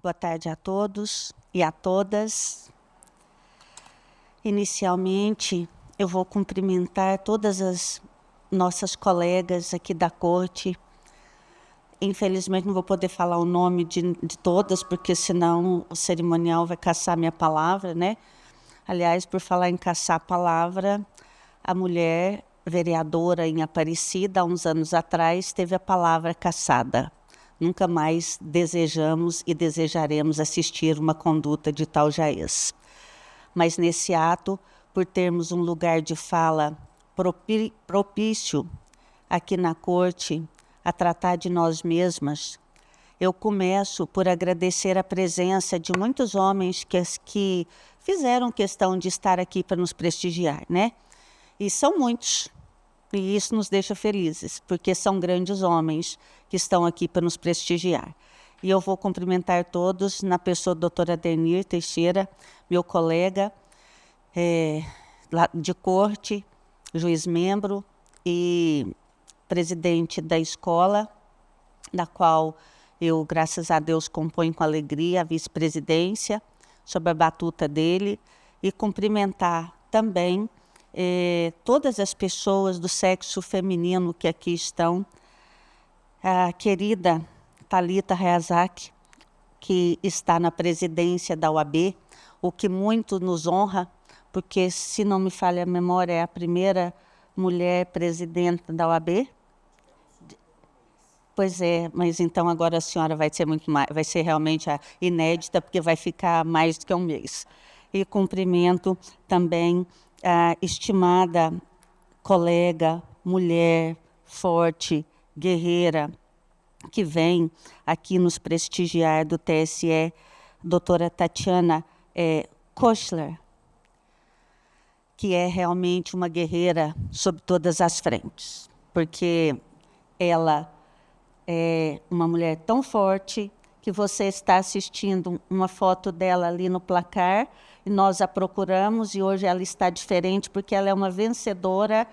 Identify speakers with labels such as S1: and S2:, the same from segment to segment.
S1: Boa tarde a todos e a todas. Inicialmente, eu vou cumprimentar todas as nossas colegas aqui da corte. Infelizmente, não vou poder falar o nome de todas, porque senão o cerimonial vai caçar minha palavra, né? Aliás, por falar em caçar a palavra, a mulher vereadora em Aparecida, há uns anos atrás, teve a palavra caçada. Nunca mais desejamos e desejaremos assistir uma conduta de tal jaez. Mas nesse ato, por termos um lugar de fala propício aqui na corte a tratar de nós mesmas, eu começo por agradecer a presença de muitos homens que fizeram questão de estar aqui para nos prestigiar, né? E são muitos. E isso nos deixa felizes, porque são grandes homens que estão aqui para nos prestigiar. E eu vou cumprimentar todos na pessoa do Dr. Adenir Teixeira, meu colega de corte, juiz-membro e presidente da escola, da qual eu, graças a Deus, componho com alegria a vice-presidência, sob a batuta dele, e cumprimentar também todas as pessoas do sexo feminino que aqui estão, a querida Thalita Reazak, que está na presidência da OAB, o que muito nos honra, porque, se não me falha a memória, é a primeira mulher presidenta da OAB. Pois é, mas então agora a senhora vai ser muito mais, vai ser realmente inédita, porque vai ficar mais do que um mês. E cumprimento também a estimada colega, mulher, forte, guerreira, que vem aqui nos prestigiar do TSE, doutora Tatiana Kochler, que é realmente uma guerreira sob todas as frentes, porque ela é uma mulher tão forte que você está assistindo uma foto dela ali no placar, e nós a procuramos, e hoje ela está diferente, porque ela é uma vencedora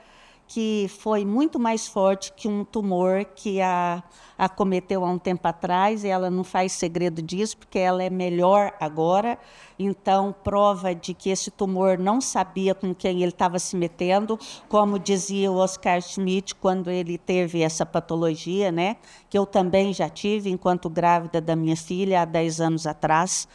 S1: que foi muito mais forte que um tumor que a acometeu há um tempo atrás, e ela não faz segredo disso, porque ela é melhor agora. Então, prova de que esse tumor não sabia com quem ele estava se metendo, como dizia o Oscar Schmidt quando ele teve essa patologia, né? Que eu também já tive, enquanto grávida da minha filha, há 10 anos atrás.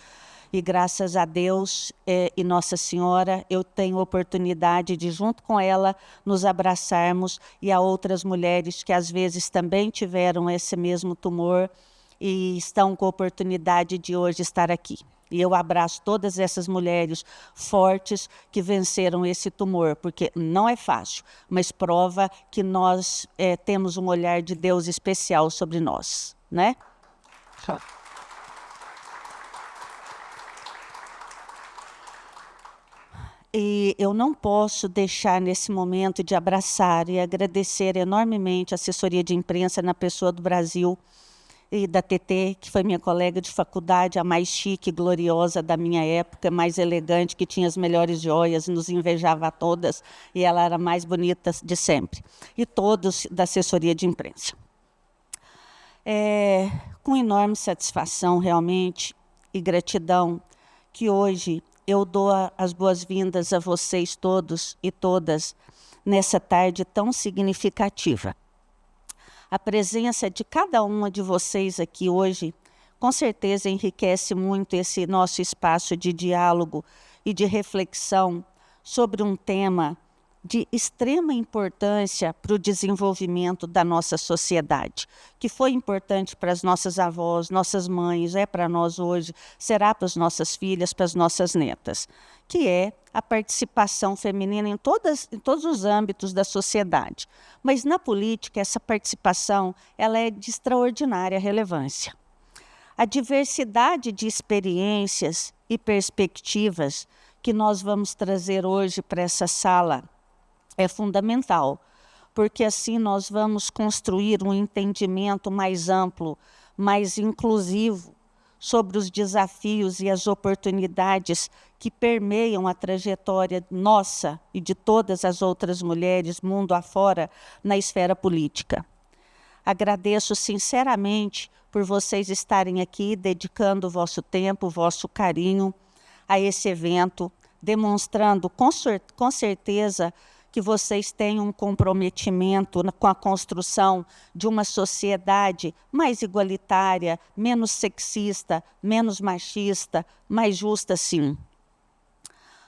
S1: E graças a Deus e Nossa Senhora, eu tenho oportunidade de, junto com ela, nos abraçarmos, e a outras mulheres que às vezes também tiveram esse mesmo tumor e estão com a oportunidade de hoje estar aqui. E eu abraço todas essas mulheres fortes que venceram esse tumor, porque não é fácil, mas prova que nós temos um olhar de Deus especial sobre nós, né? E eu não posso deixar, nesse momento, de abraçar e agradecer enormemente a assessoria de imprensa na pessoa do Brasil e da TT, que foi minha colega de faculdade, a mais chique e gloriosa da minha época, mais elegante, que tinha as melhores joias, nos invejava a todas, e ela era a mais bonita de sempre. E todos da assessoria de imprensa. Com enorme satisfação, realmente, e gratidão, que hoje eu dou as boas-vindas a vocês todos e todas nessa tarde tão significativa. A presença de cada uma de vocês aqui hoje, com certeza, enriquece muito esse nosso espaço de diálogo e de reflexão sobre um tema de extrema importância para o desenvolvimento da nossa sociedade, que foi importante para as nossas avós, nossas mães, é para nós hoje, será para as nossas filhas, para as nossas netas, que é a participação feminina em todos os âmbitos da sociedade. Mas na política, essa participação ela é de extraordinária relevância. A diversidade de experiências e perspectivas que nós vamos trazer hoje para essa sala é fundamental, porque assim nós vamos construir um entendimento mais amplo, mais inclusivo, sobre os desafios e as oportunidades que permeiam a trajetória nossa e de todas as outras mulheres, mundo afora, na esfera política. Agradeço sinceramente por vocês estarem aqui, dedicando o vosso tempo, o vosso carinho a esse evento, demonstrando com certeza que vocês têm um comprometimento com a construção de uma sociedade mais igualitária, menos sexista, menos machista, mais justa, sim.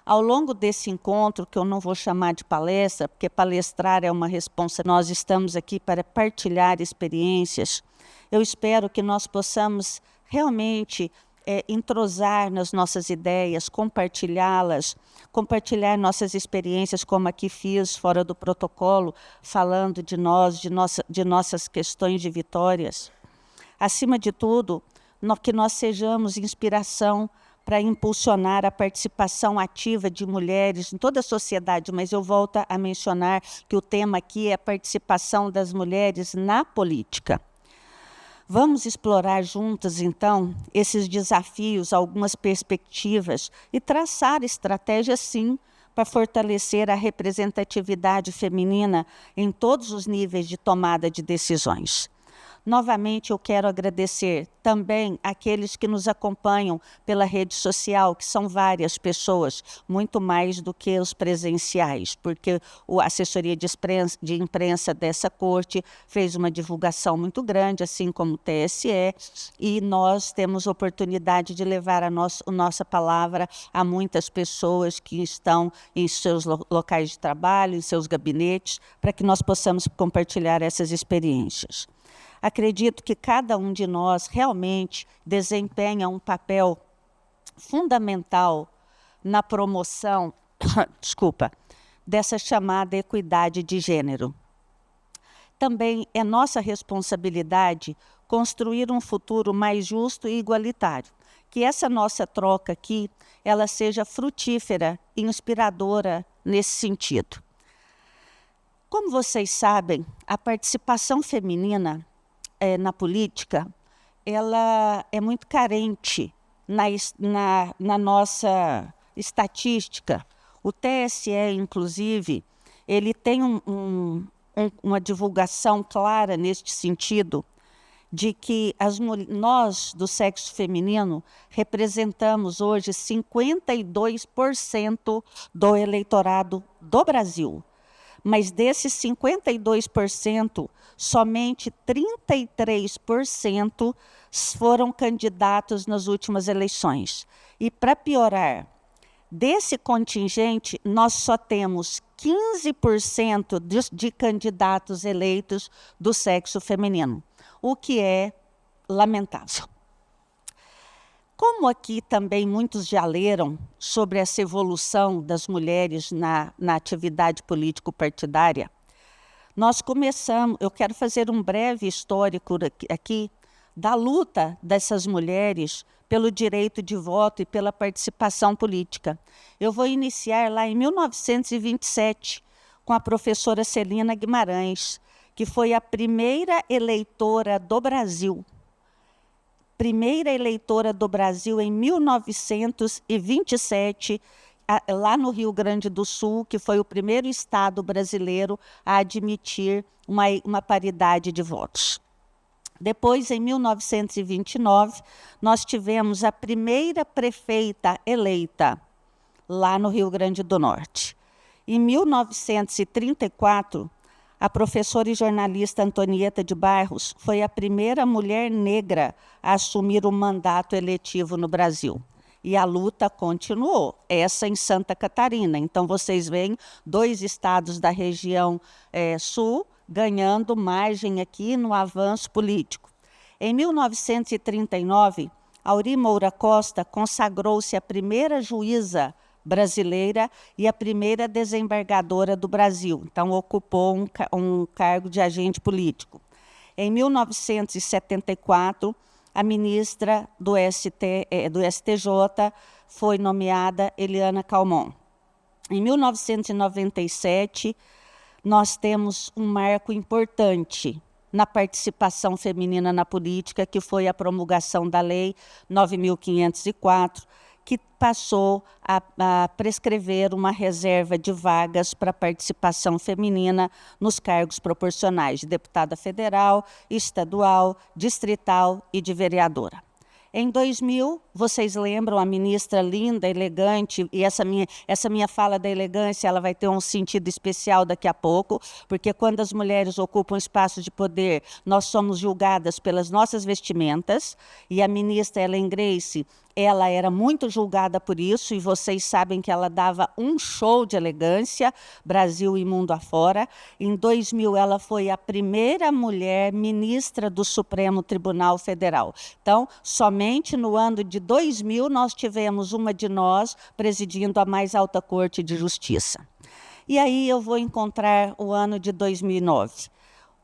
S1: Ao longo desse encontro, que eu não vou chamar de palestra, porque palestrar é uma responsabilidade, nós estamos aqui para partilhar experiências, eu espero que nós possamos realmente entrosar nas nossas ideias, compartilhá-las, compartilhar nossas experiências, como aqui fiz, fora do protocolo, falando de nós, de nossas questões de vitórias. Acima de tudo, que nós sejamos inspiração para impulsionar a participação ativa de mulheres em toda a sociedade, mas eu volto a mencionar que o tema aqui é a participação das mulheres na política. Vamos explorar juntas, então, esses desafios, algumas perspectivas e traçar estratégias, sim, para fortalecer a representatividade feminina em todos os níveis de tomada de decisões. Novamente, eu quero agradecer também àqueles que nos acompanham pela rede social, que são várias pessoas, muito mais do que os presenciais, porque a assessoria de imprensa dessa corte fez uma divulgação muito grande, assim como o TSE, e nós temos oportunidade de levar a nossa palavra a muitas pessoas que estão em seus locais de trabalho, em seus gabinetes, para que nós possamos compartilhar essas experiências. Acredito que cada um de nós realmente desempenha um papel fundamental na promoção, dessa chamada equidade de gênero. Também é nossa responsabilidade construir um futuro mais justo e igualitário. Que essa nossa troca aqui, ela seja frutífera e inspiradora nesse sentido. Como vocês sabem, a participação feminina na política, ela é muito carente na nossa estatística. O TSE, inclusive, ele tem uma divulgação clara neste sentido, de que nós, do sexo feminino, representamos hoje 52% do eleitorado do Brasil. Mas desses 52%, somente 33% foram candidatos nas últimas eleições. E, para piorar, desse contingente, nós só temos 15% de candidatos eleitos do sexo feminino, o que é lamentável. Como aqui também muitos já leram sobre essa evolução das mulheres na atividade político-partidária, nós começamos, eu quero fazer um breve histórico aqui da luta dessas mulheres pelo direito de voto e pela participação política. Eu vou iniciar lá em 1927, com a professora Celina Guimarães, que foi a primeira eleitora do Brasil. Primeira eleitora do Brasil em 1927, lá no Rio Grande do Sul, que foi o primeiro estado brasileiro a admitir uma paridade de votos. Depois, em 1929, nós tivemos a primeira prefeita eleita lá no Rio Grande do Norte. Em 1934, a professora e jornalista Antonieta de Barros foi a primeira mulher negra a assumir o mandato eletivo no Brasil. E a luta continuou, essa em Santa Catarina. Então, vocês veem 2 estados da região sul ganhando margem aqui no avanço político. Em 1939, Aurí Moura Costa consagrou-se a primeira juíza brasileira e a primeira desembargadora do Brasil. Então, ocupou um cargo de agente político. Em 1974, a ministra do STJ foi nomeada Eliana Calmon. Em 1997, nós temos um marco importante na participação feminina na política, que foi a promulgação da Lei 9.504, que passou a prescrever uma reserva de vagas para participação feminina nos cargos proporcionais de deputada federal, estadual, distrital e de vereadora. Em 2000, vocês lembram, a ministra linda, elegante, e essa minha fala da elegância, ela vai ter um sentido especial daqui a pouco, porque quando as mulheres ocupam espaços de poder, nós somos julgadas pelas nossas vestimentas, e a ministra Ellen Grace, ela era muito julgada por isso, e vocês sabem que ela dava um show de elegância, Brasil e mundo afora. Em 2000, ela foi a primeira mulher ministra do Supremo Tribunal Federal. Então, somente no ano de 2000, nós tivemos uma de nós presidindo a mais alta Corte de Justiça. E aí eu vou encontrar o ano de 2009.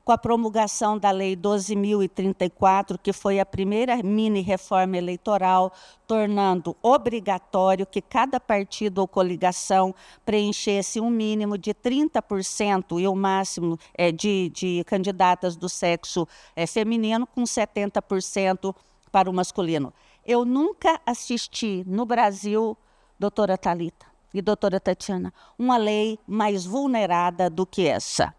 S1: Com a promulgação da Lei 12.034, que foi a primeira mini-reforma eleitoral, tornando obrigatório que cada partido ou coligação preenchesse um mínimo de 30% e o máximo de candidatas do sexo feminino, com 70% para o masculino. Eu nunca assisti no Brasil, doutora Thalita e doutora Tatiana, uma lei mais vulnerada do que essa.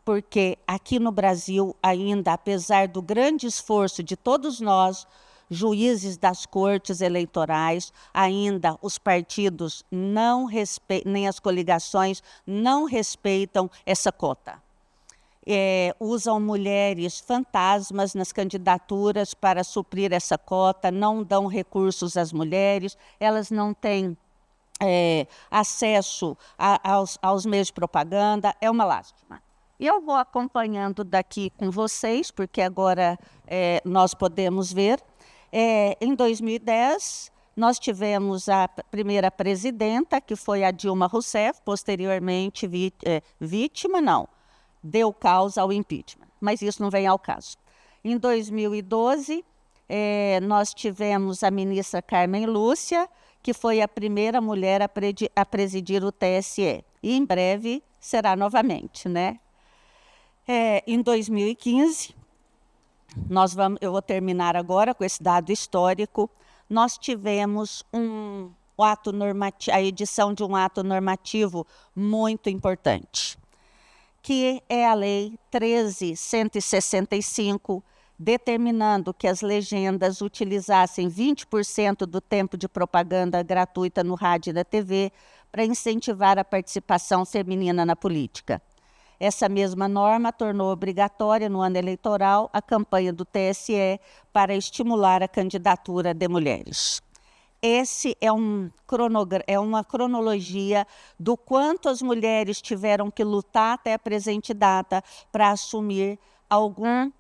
S1: Porque aqui no Brasil, ainda, apesar do grande esforço de todos nós, juízes das cortes eleitorais, ainda os partidos não respeitam, nem as coligações não respeitam essa cota. Usam mulheres fantasmas nas candidaturas para suprir essa cota, não dão recursos às mulheres, elas não têm acesso aos meios de propaganda, é uma lástima. E eu vou acompanhando daqui com vocês, porque agora nós podemos ver. Em 2010, nós tivemos a primeira presidenta, que foi a Dilma Rousseff, posteriormente vítima, não, deu causa ao impeachment, mas isso não vem ao caso. Em 2012, nós tivemos a ministra Carmen Lúcia, que foi a primeira mulher a presidir o TSE, e em breve será novamente, né? Em 2015, eu vou terminar agora com esse dado histórico, nós tivemos a edição de um ato normativo muito importante, que é a Lei 13.165, determinando que as legendas utilizassem 20% do tempo de propaganda gratuita no rádio e na TV para incentivar a participação feminina na política. Essa mesma norma tornou obrigatória, no ano eleitoral, a campanha do TSE para estimular a candidatura de mulheres. Esse é uma cronologia do quanto as mulheres tiveram que lutar até a presente data para assumir algum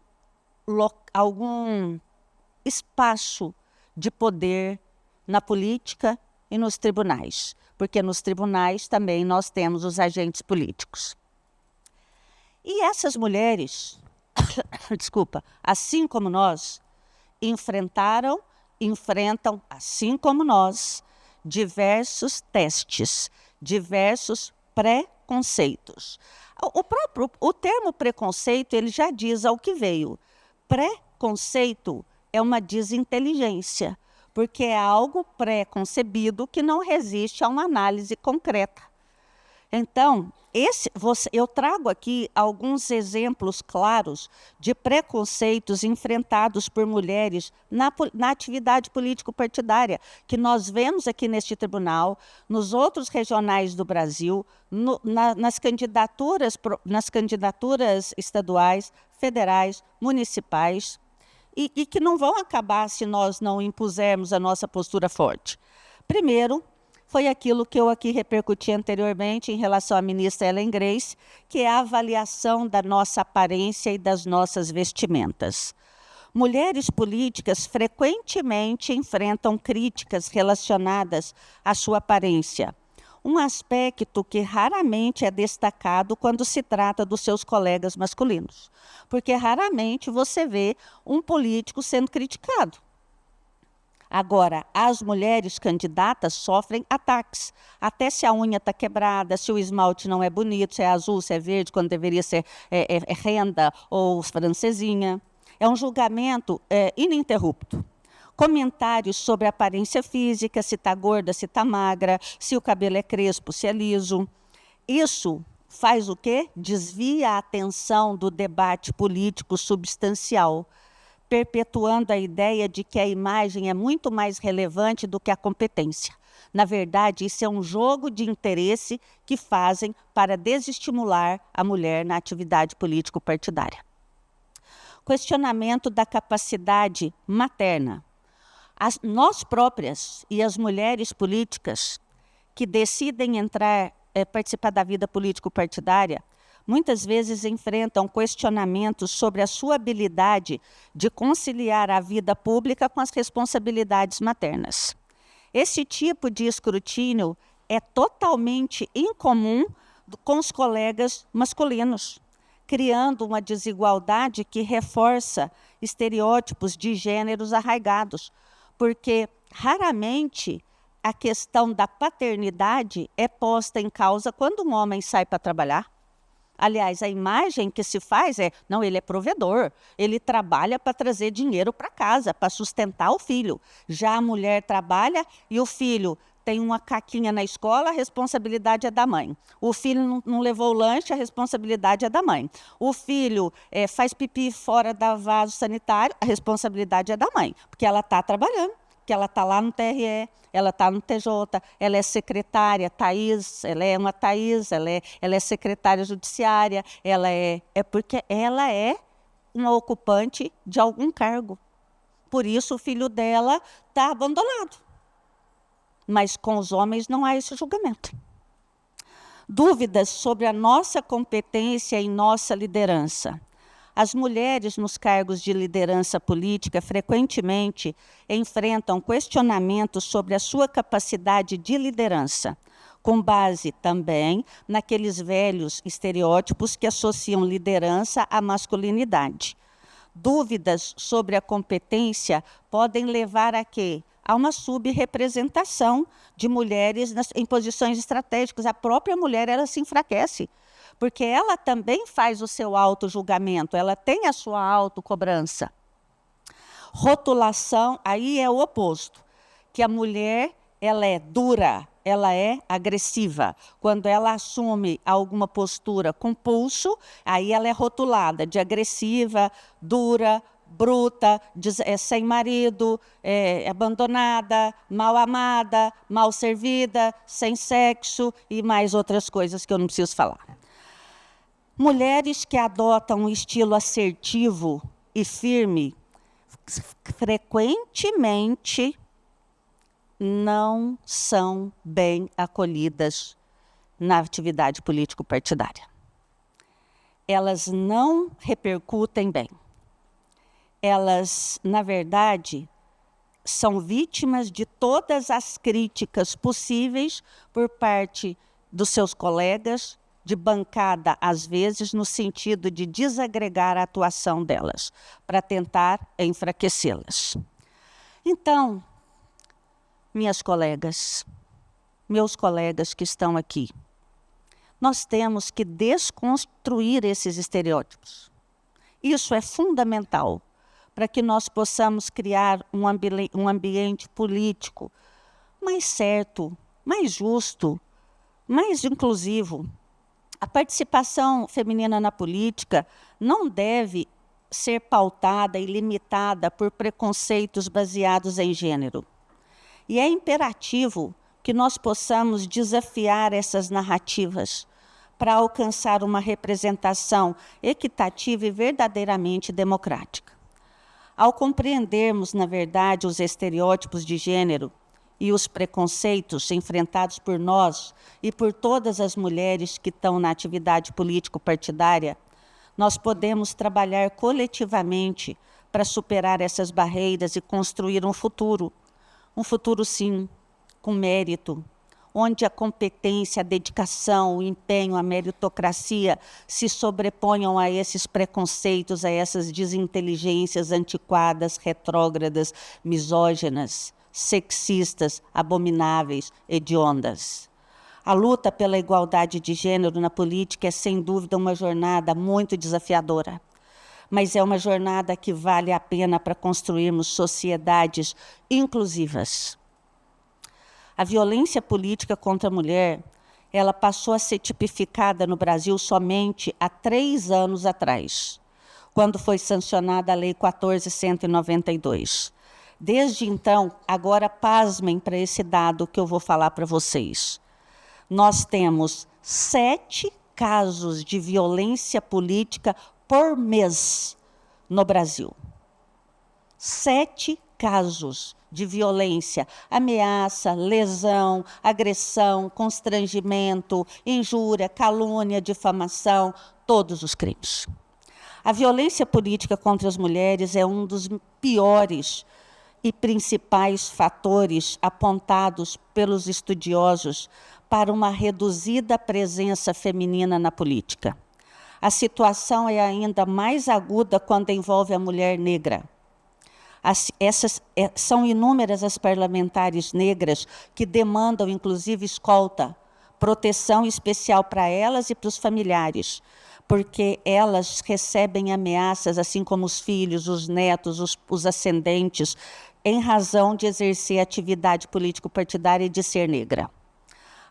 S1: espaço de poder na política e nos tribunais, porque nos tribunais também nós temos os agentes políticos. E essas mulheres, desculpa, assim como nós, enfrentam, assim como nós, diversos testes, diversos preconceitos. O termo preconceito, ele já diz ao que veio. Preconceito é uma desinteligência, porque é algo pré-concebido que não resiste a uma análise concreta. Então, eu trago aqui alguns exemplos claros de preconceitos enfrentados por mulheres na atividade político-partidária, que nós vemos aqui neste tribunal, nos outros regionais do Brasil, nas candidaturas estaduais, federais, municipais, e que não vão acabar se nós não impusermos a nossa postura forte. Primeiro, foi aquilo que eu aqui repercuti anteriormente em relação à ministra Ellen Grace, que é a avaliação da nossa aparência e das nossas vestimentas. Mulheres políticas frequentemente enfrentam críticas relacionadas à sua aparência, um aspecto que raramente é destacado quando se trata dos seus colegas masculinos, porque raramente você vê um político sendo criticado. Agora, as mulheres candidatas sofrem ataques, até se a unha está quebrada, se o esmalte não é bonito, se é azul, se é verde, quando deveria ser renda ou francesinha. É um julgamento ininterrupto. Comentários sobre a aparência física, se está gorda, se está magra, se o cabelo é crespo, se é liso. Isso faz o quê? Desvia a atenção do debate político substancial, perpetuando a ideia de que a imagem é muito mais relevante do que a competência. Na verdade, isso é um jogo de interesse que fazem para desestimular a mulher na atividade político-partidária. Questionamento da capacidade materna. Nós próprias e as mulheres políticas que decidem participar da vida político-partidária, muitas vezes enfrentam questionamentos sobre a sua habilidade de conciliar a vida pública com as responsabilidades maternas. Esse tipo de escrutínio é totalmente incomum com os colegas masculinos, criando uma desigualdade que reforça estereótipos de gêneros arraigados, porque raramente a questão da paternidade é posta em causa quando um homem sai para trabalhar. Aliás, a imagem que se faz não, ele é provedor, ele trabalha para trazer dinheiro para casa, para sustentar o filho. Já a mulher trabalha e o filho tem uma caquinha na escola, a responsabilidade é da mãe. O filho não levou o lanche, a responsabilidade é da mãe. O filho faz pipi fora do vaso sanitário, a responsabilidade é da mãe, porque ela está trabalhando, porque ela está lá no TRE, ela está no TJ, ela é secretária, Thaís, ela é uma Thaís, ela é secretária judiciária, porque ela é uma ocupante de algum cargo. Por isso o filho dela está abandonado. Mas com os homens não há esse julgamento. Dúvidas sobre a nossa competência e nossa liderança. As mulheres nos cargos de liderança política frequentemente enfrentam questionamentos sobre a sua capacidade de liderança, com base também naqueles velhos estereótipos que associam liderança à masculinidade. Dúvidas sobre a competência podem levar a quê? A uma subrepresentação de mulheres em posições estratégicas. A própria mulher, ela se enfraquece, porque ela também faz o seu auto-julgamento, ela tem a sua autocobrança. Rotulação, aí é o oposto, que a mulher, ela é dura, ela é agressiva. Quando ela assume alguma postura com pulso, aí ela é rotulada de agressiva, dura, bruta, sem marido, abandonada, mal amada, mal servida, sem sexo e mais outras coisas que eu não preciso falar. Mulheres que adotam um estilo assertivo e firme, frequentemente não são bem acolhidas na atividade político-partidária. Elas não repercutem bem. Elas, na verdade, são vítimas de todas as críticas possíveis por parte dos seus colegas, de bancada, às vezes, no sentido de desagregar a atuação delas, para tentar enfraquecê-las. Então, minhas colegas, meus colegas que estão aqui, nós temos que desconstruir esses estereótipos. Isso é fundamental para que nós possamos criar um ambiente político mais certo, mais justo, mais inclusivo. A participação feminina na política não deve ser pautada e limitada por preconceitos baseados em gênero. E é imperativo que nós possamos desafiar essas narrativas para alcançar uma representação equitativa e verdadeiramente democrática. Ao compreendermos, na verdade, os estereótipos de gênero e os preconceitos enfrentados por nós e por todas as mulheres que estão na atividade político-partidária, nós podemos trabalhar coletivamente para superar essas barreiras e construir um futuro, sim, com mérito, onde a competência, a dedicação, o empenho, a meritocracia se sobreponham a esses preconceitos, a essas desinteligências antiquadas, retrógradas, misóginas, sexistas, abomináveis, hediondas. A luta pela igualdade de gênero na política é, sem dúvida, uma jornada muito desafiadora. mas é uma jornada que vale a pena para construirmos sociedades inclusivas. A violência política contra a mulher, ela passou a ser tipificada no Brasil somente há 3 anos atrás, quando foi sancionada a Lei 14.192. Desde então, agora pasmem para esse dado que eu vou falar para vocês. Nós temos 7 casos de violência política por mês no Brasil. 7 casos de violência, ameaça, lesão, agressão, constrangimento, injúria, calúnia, difamação, todos os crimes. A violência política contra as mulheres é um dos piores e principais fatores apontados pelos estudiosos para uma reduzida presença feminina na política. A situação é ainda mais aguda quando envolve a mulher negra. São inúmeras as parlamentares negras que demandam, inclusive, escolta, proteção especial para elas e para os familiares, porque elas recebem ameaças, assim como os filhos, os netos, os ascendentes, em razão de exercer atividade político-partidária e de ser negra.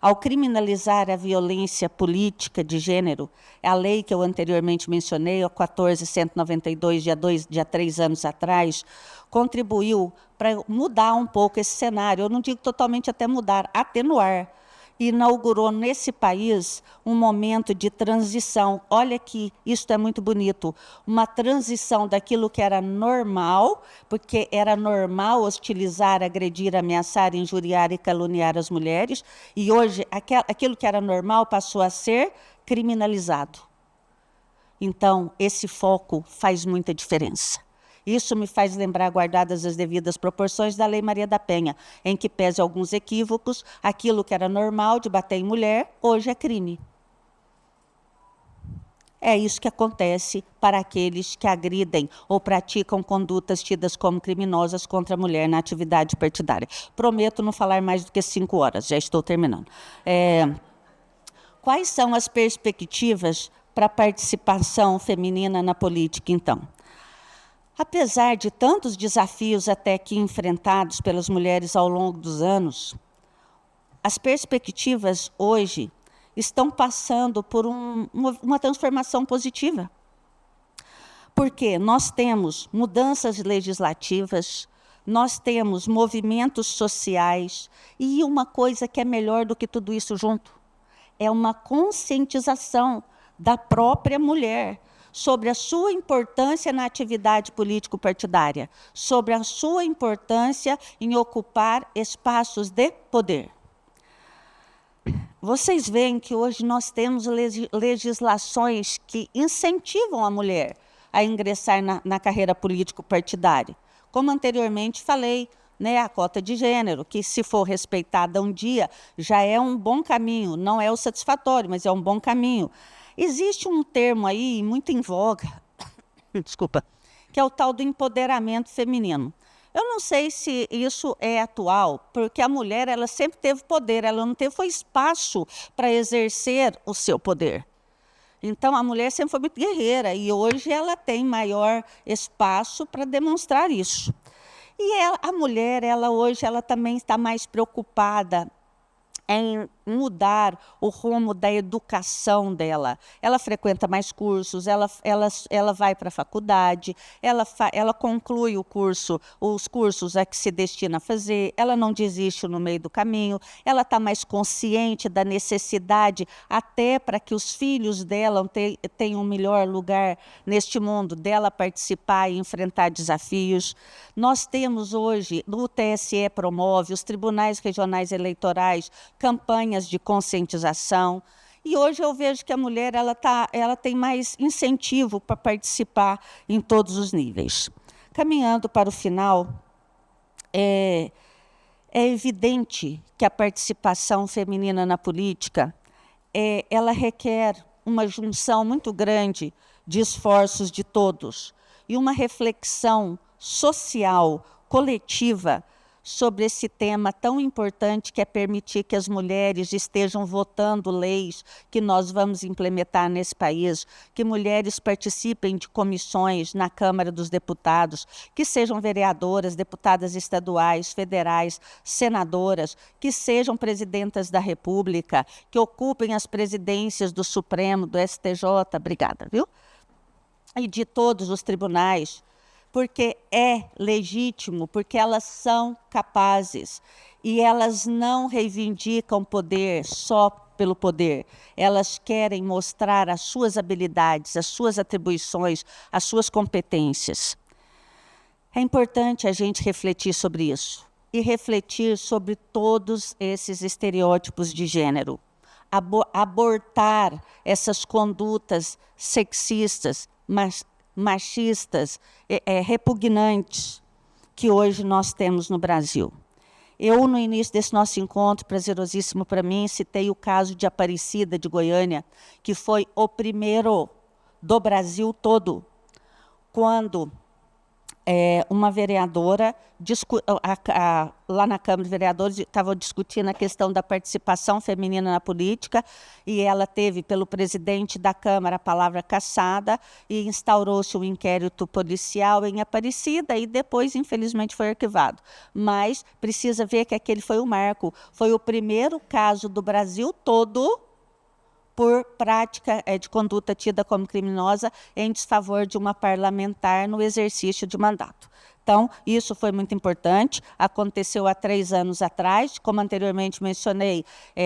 S1: Ao criminalizar a violência política de gênero, a lei que eu anteriormente mencionei, a 14.192, de há 3 anos atrás, contribuiu para mudar um pouco esse cenário. Eu não digo totalmente até mudar, atenuar. E inaugurou nesse país um momento de transição. Olha que isso é muito bonito. Uma transição daquilo que era normal, porque era normal hostilizar, agredir, ameaçar, injuriar e caluniar as mulheres, e hoje aquilo que era normal passou a ser criminalizado. Então, esse foco faz muita diferença. Isso me faz lembrar, guardadas as devidas proporções, da Lei Maria da Penha, em que, pese alguns equívocos, aquilo que era normal de bater em mulher, hoje é crime. É isso que acontece para aqueles que agridem ou praticam condutas tidas como criminosas contra a mulher na atividade partidária. Prometo não falar mais do que 5 horas, já estou terminando. Quais são as perspectivas para a participação feminina na política, então? Apesar de tantos desafios até aqui enfrentados pelas mulheres ao longo dos anos, as perspectivas hoje estão passando por uma transformação positiva. Porque nós temos mudanças legislativas, nós temos movimentos sociais e uma coisa que é melhor do que tudo isso junto, é uma conscientização da própria mulher sobre a sua importância na atividade político-partidária, sobre a sua importância em ocupar espaços de poder. Vocês veem que hoje nós temos legislações que incentivam a mulher a ingressar na carreira político-partidária. Como anteriormente falei, né, a cota de gênero, que se for respeitada um dia, já é um bom caminho, não é o satisfatório, mas é um bom caminho. Existe um termo aí, muito em voga, desculpa, que é o tal do empoderamento feminino. Eu não sei se isso é atual, porque a mulher ela sempre teve poder, ela não teve foi espaço para exercer o seu poder. Então, a mulher sempre foi muito guerreira, e hoje ela tem maior espaço para demonstrar isso. E a mulher, hoje, ela também está mais preocupada em mudar o rumo da educação dela. Ela frequenta mais cursos, ela vai para a faculdade, ela conclui os cursos a que se destina a fazer, ela não desiste no meio do caminho, ela está mais consciente da necessidade, até para que os filhos dela tenham um melhor lugar neste mundo, dela participar e enfrentar desafios. Nós temos hoje, o TSE promove, os tribunais regionais eleitorais, campanhas de conscientização, e hoje eu vejo que a mulher ela tem mais incentivo para participar em todos os níveis. Caminhando para o final, é evidente que a participação feminina na política ela requer uma junção muito grande de esforços de todos e uma reflexão social, coletiva, sobre esse tema tão importante que é permitir que as mulheres estejam votando leis que nós vamos implementar nesse país, que mulheres participem de comissões na Câmara dos Deputados, que sejam vereadoras, deputadas estaduais, federais, senadoras, que sejam presidentas da República, que ocupem as presidências do Supremo, do STJ, obrigada, viu? E de todos os tribunais, porque é legítimo, porque elas são capazes e elas não reivindicam poder só pelo poder. Elas querem mostrar as suas habilidades, as suas atribuições, as suas competências. É importante a gente refletir sobre isso e refletir sobre todos esses estereótipos de gênero. Abortar essas condutas sexistas, machistas, repugnantes que hoje nós temos no Brasil. Eu, no início desse nosso encontro, prazerosíssimo para mim, citei o caso de Aparecida, de Goiânia, que foi o primeiro do Brasil todo, quando uma vereadora, lá na Câmara de Vereadores, estava discutindo a questão da participação feminina na política, e ela teve, pelo presidente da Câmara, a palavra cassada, e instaurou-se um inquérito policial em Aparecida, e depois, infelizmente, foi arquivado. Mas precisa ver que aquele foi o marco, foi o primeiro caso do Brasil todo por prática de conduta tida como criminosa em desfavor de uma parlamentar no exercício de mandato. Então, isso foi muito importante, aconteceu há 3 anos atrás, como anteriormente mencionei,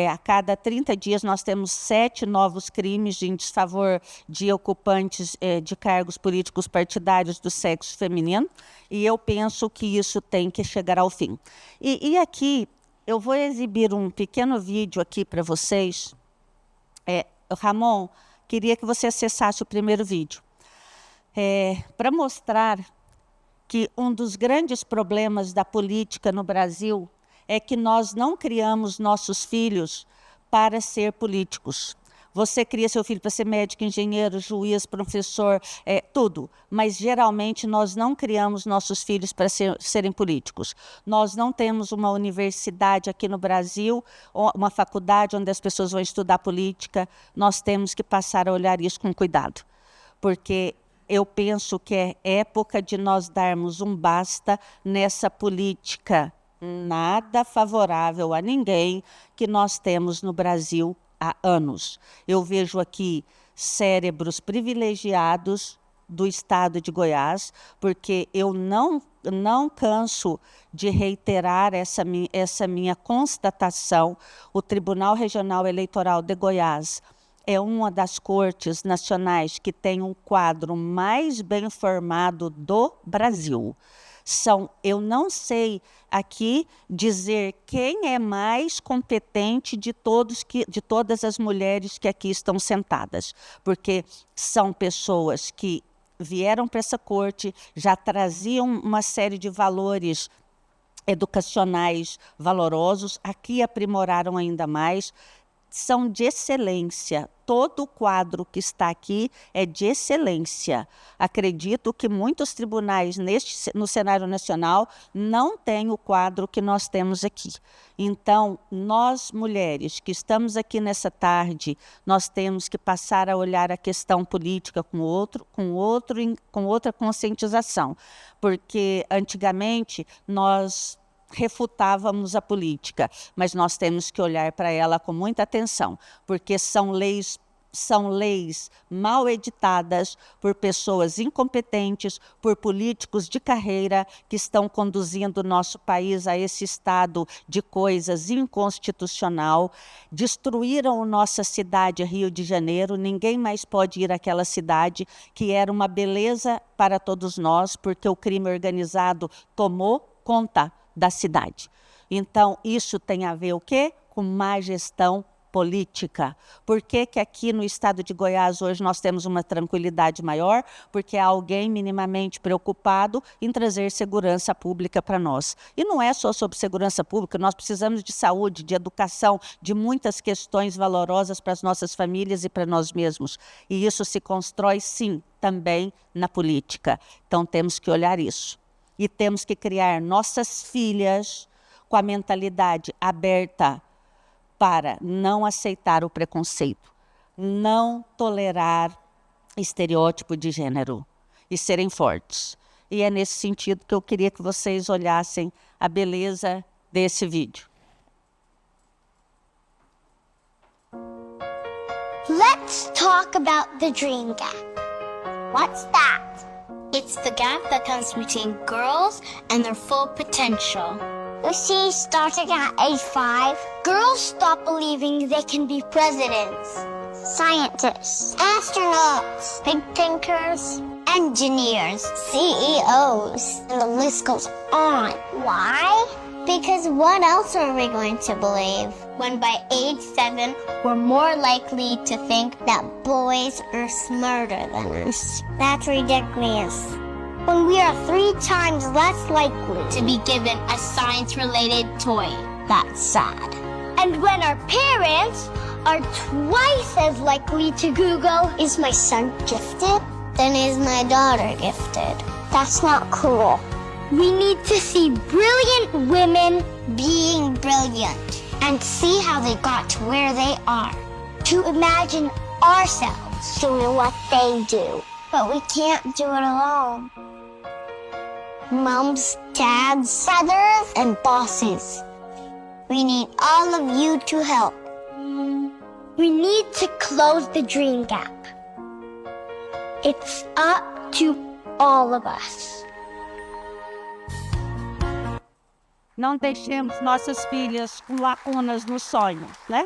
S1: a cada 30 dias nós temos 7 novos crimes em desfavor de ocupantes de cargos políticos partidários do sexo feminino, e eu penso que isso tem que chegar ao fim. E aqui, eu vou exibir um pequeno vídeo aqui para vocês. Ramon, queria que você acessasse o primeiro vídeo, para mostrar que um dos grandes problemas da política no Brasil é que nós não criamos nossos filhos para ser políticos. Você cria seu filho para ser médico, engenheiro, juiz, professor, tudo. Mas, geralmente, nós não criamos nossos filhos para serem políticos. Nós não temos uma universidade aqui no Brasil, uma faculdade onde as pessoas vão estudar política. Nós temos que passar a olhar isso com cuidado. Porque eu penso que é época de nós darmos um basta nessa política nada favorável a ninguém que nós temos no Brasil há anos. Eu vejo aqui cérebros privilegiados do estado de Goiás, porque eu não canso de reiterar essa minha constatação. O Tribunal Regional Eleitoral de Goiás é uma das cortes nacionais que tem um quadro mais bem formado do Brasil. Eu não sei aqui dizer quem é mais competente de todas as mulheres que aqui estão sentadas, porque são pessoas que vieram para essa corte, já traziam uma série de valores educacionais valorosos, aqui aprimoraram ainda mais, são de excelência. Todo o quadro que está aqui é de excelência. Acredito que muitos tribunais no cenário nacional não têm o quadro que nós temos aqui. Então, nós mulheres que estamos aqui nessa tarde, nós temos que passar a olhar a questão política com outra conscientização. Porque, antigamente, nós refutávamos a política, mas nós temos que olhar para ela com muita atenção, porque são leis mal editadas por pessoas incompetentes, por políticos de carreira que estão conduzindo o nosso país a esse estado de coisas inconstitucional. Destruíram a nossa cidade, Rio de Janeiro, ninguém mais pode ir àquela cidade, que era uma beleza para todos nós, porque o crime organizado tomou conta da cidade. Então, isso tem a ver o quê? Com má gestão política. Por que que aqui no estado de Goiás hoje nós temos uma tranquilidade maior? Porque há alguém minimamente preocupado em trazer segurança pública para nós. E não é só sobre segurança pública, nós precisamos de saúde, de educação, de muitas questões valorosas para as nossas famílias e para nós mesmos. E isso se constrói, sim, também na política. Então, temos que olhar isso. E temos que criar nossas filhas com a mentalidade aberta para não aceitar o preconceito, não tolerar estereótipo de gênero e serem fortes. E é nesse sentido que eu queria que vocês olhassem a beleza desse vídeo.
S2: Let's talk about the dream gap. What's that? It's the gap that comes between girls and their full potential. You see, starting at age 5, girls stop believing they can be presidents, scientists, astronauts, big thinkers, engineers, CEOs, and the list goes on. Why? Because what else are we going to believe when by age 7, we're more likely to think that boys are smarter than us? That's ridiculous. When we are 3 times less likely to be given a science-related toy. That's sad. And when our parents are twice as likely to Google, is my son gifted? Then is my daughter gifted? That's not cool. We need to see brilliant women being brilliant and see how they got to where they are. To imagine ourselves doing what they do. But we can't do it alone. Mums, dads, brothers, and bosses. We need all of you to help. We need to close the dream gap. It's up to all of us.
S1: Não deixemos nossas filhas com lacunas no sonho, né?